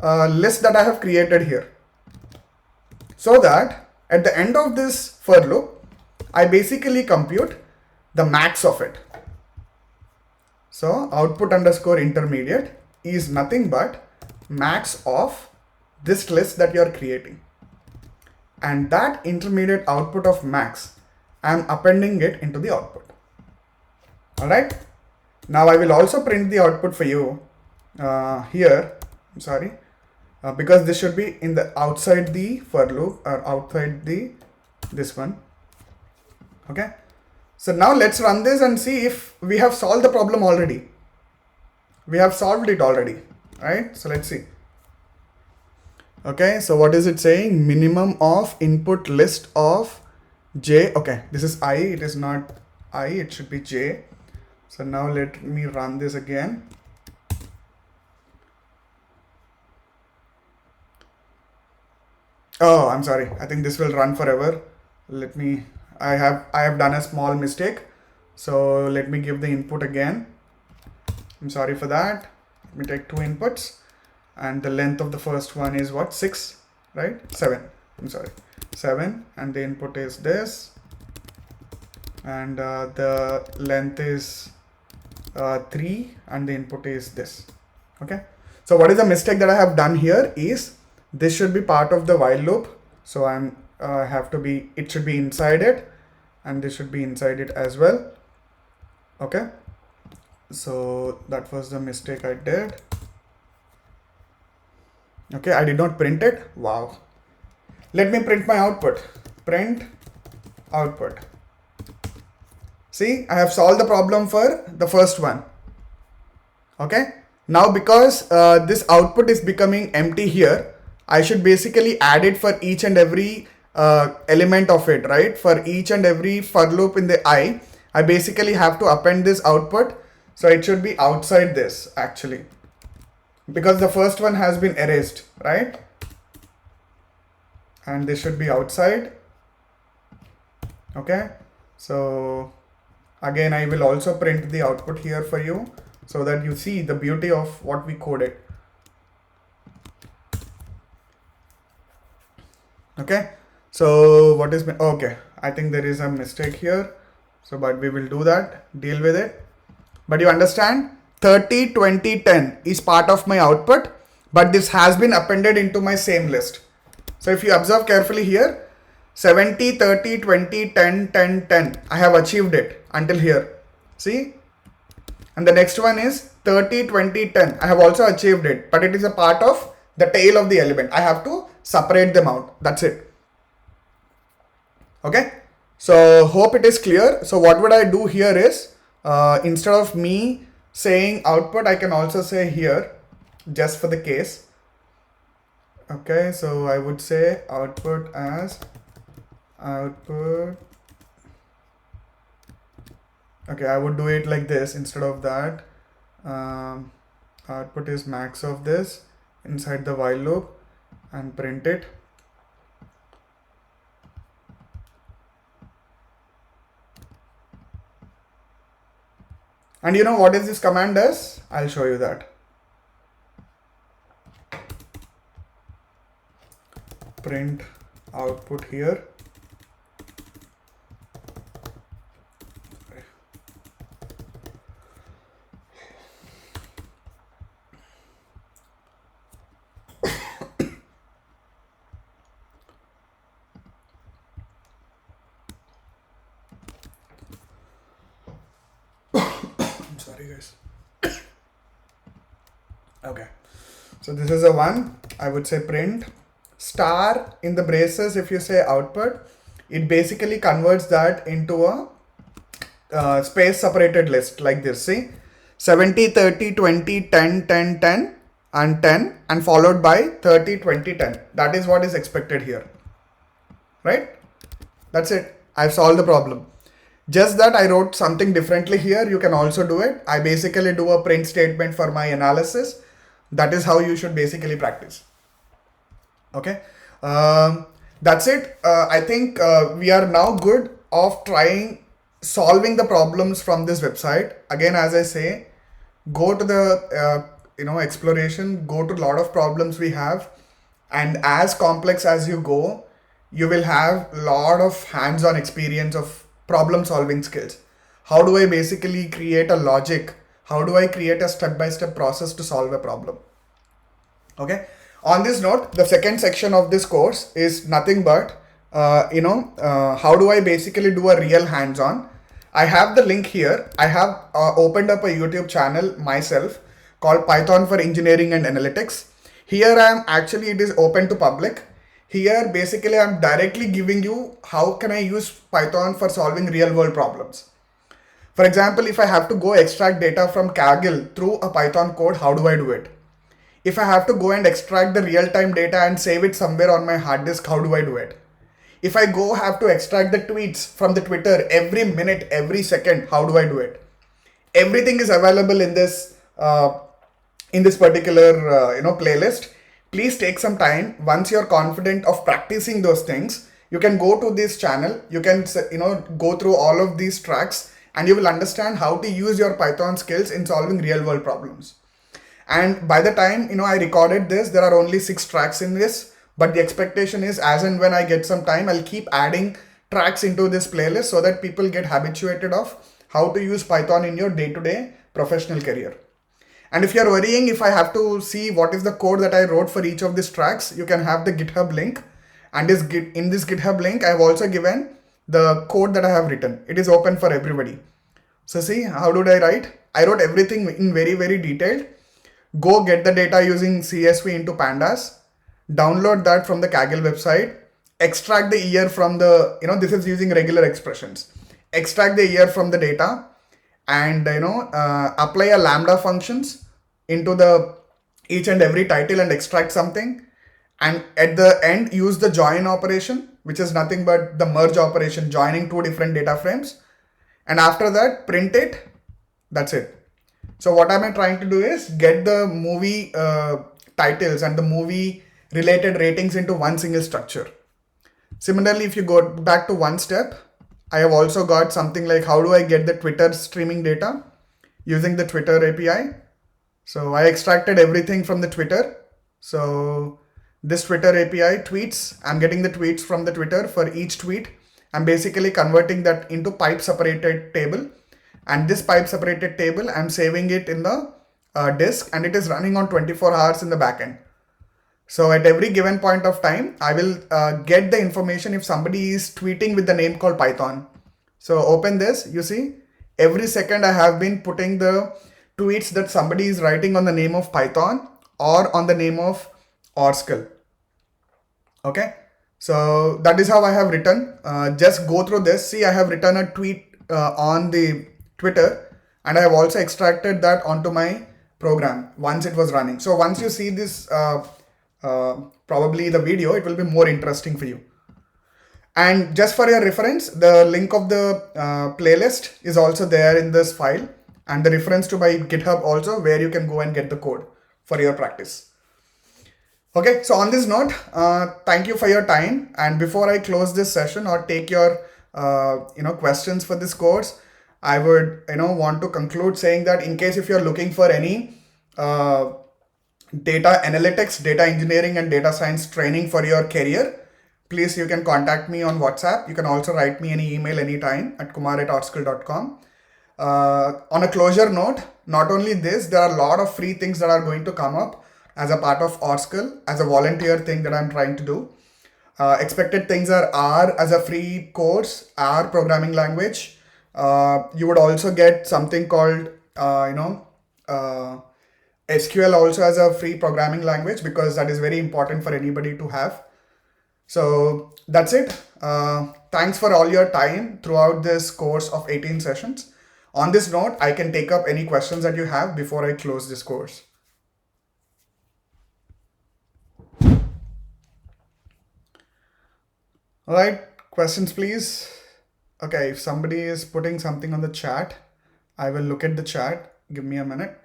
list that I have created here. So that at the end of this for loop, I basically compute the max of it. So output underscore intermediate is nothing but max of this list that you are creating. And that intermediate output of max, I am appending it into the output. Alright. Now I will also print the output for you here. I'm sorry. Because this should be in the outside the for loop or outside this one. Okay. So now let's run this and see if we have solved the problem already. We have solved it already, right? So let's see. Okay, so what is it saying? Minimum of input list of j. Okay, this is I, it is not I, it should be j. So now let me run this again. Oh, I'm sorry. I think this will run forever. Let me, I have done a small mistake. So let me give the input again. I'm sorry for that. Let me take two inputs, and the length of the first one is what? 6, right? 7. I'm sorry, 7, and the input is this, and the length is 3, and the input is this. Okay. So what is the mistake that I have done here is this should be part of the while loop. So I'm it should be inside it, and this should be inside it as well. Okay. So that was the mistake I did. Okay, I did not print it. Wow. Let me print my output. Print output. See, I have solved the problem for the first one. Okay. Now because this output is becoming empty here, I should basically add it for each and every element of it, right? For each and every for loop in the I basically have to append this output. So it should be outside this actually, because the first one has been erased, right? And this should be outside. Okay. So again, I will also print the output here for you so that you see the beauty of what we coded. Okay. So what is, okay, I think there is a mistake here. So, but we will do that, deal with it. But you understand, 30, 20, 10 is part of my output, but this has been appended into my same list. So if you observe carefully here, 70, 30, 20, 10, 10, 10, I have achieved it until here. See? And the next one is 30, 20, 10. I have also achieved it, but it is a part of the tail of the element. I have to separate them out. That's it. Okay. So hope it is clear. So what would I do here is, instead of me saying output, I can also say here, just for the case. Okay, so I would say output as output. Okay, I would do it like this instead of that. Output is max of this inside the while loop and print it. And you know what is this command does? I'll show you that. Print output here. I'm sorry guys. Okay, so this is a one. I would say print star in the braces. If you say output, it basically converts that into a space separated list like this. See, 70, 30, 20, 10, 10, 10 and 10 and followed by 30, 20, 10. That is what is expected here, right? That's it. I've solved the problem. Just that I wrote something differently here. You can also do it. I basically do a print statement for my analysis. That is how you should basically practice. Okay. That's it. I think we are now good of trying solving the problems from this website. Again, as I say, go to the exploration, go to a lot of problems we have, and as complex as you go, you will have a lot of hands-on experience of problem solving skills. How do I basically create a logic? How do I create a step-by-step process to solve a problem? Okay. On this note, the second section of this course is nothing but how do I basically do a real hands-on. I have the link here. I have opened up a YouTube channel myself called Python for Engineering and Analytics. Here it is open to public. Here basically I'm directly giving you how can I use Python for solving real world problems. For example, if I have to go extract data from Kaggle through a Python code, how do I do it? If I have to go and extract the real-time data and save it somewhere on my hard disk, how do I do it? If I have to extract the tweets from the Twitter every minute, every second, how do I do it? Everything is available in this particular playlist. Please take some time. Once you're confident of practicing those things, you can go to this channel. You can go through all of these tracks and you will understand how to use your Python skills in solving real-world problems. And by the time I recorded this, there are only 6 tracks in this, but the expectation is as and when I get some time, I'll keep adding tracks into this playlist so that people get habituated of how to use Python in your day-to-day professional career. And if you're worrying if I have to see what is the code that I wrote for each of these tracks, you can have the GitHub link. And in this GitHub link, I have also given the code that I have written. It is open for everybody. So see, how did I write? I wrote everything in very, very detailed. Go get the data using CSV into pandas, download that from the Kaggle website, extract the year from the, this is using regular expressions, extract the year from the data and, apply a lambda functions into the each and every title and extract something. And at the end, use the join operation, which is nothing but the merge operation, joining 2 different data frames. And after that, print it. That's it. So what am I trying to do is get the movie titles and the movie related ratings into one single structure. Similarly, if you go back to one step, I have also got something like how do I get the Twitter streaming data using the Twitter API. So I extracted everything from the Twitter. So this Twitter API tweets, I'm getting the tweets from the Twitter for each tweet. I'm basically converting that into pipe separated table. And this pipe separated table, I'm saving it in the disk and it is running on 24 hours in the backend. So at every given point of time, I will get the information if somebody is tweeting with the name called Python. So open this, you see, every second I have been putting the tweets that somebody is writing on the name of Python or on the name of Oracle. Okay, so that is how I have written. Just go through this. See, I have written a tweet on the Twitter and I have also extracted that onto my program once it was running. So once you see this, probably the video, it will be more interesting for you. And just for your reference, the link of the playlist is also there in this file, and the reference to my GitHub also, where you can go and get the code for your practice. Okay, so on this note, thank you for your time. And before I close this session or take your questions for this course, I would want to conclude saying that in case if you're looking for any data analytics, data engineering, and data science training for your career, please you can contact me on WhatsApp. You can also write me any email anytime at kumar@orskill.com. On a closure note, not only this, there are a lot of free things that are going to come up as a part of Orskill, as a volunteer thing that I'm trying to do. Expected things are R as a free course, R programming language. You would also get something called, SQL also as a free programming language, because that is very important for anybody to have. So that's it. Thanks for all your time throughout this course of 18 sessions. On this note, I can take up any questions that you have before I close this course. All right, questions please. Okay, if somebody is putting something on the chat, I will look at the chat. Give me a minute.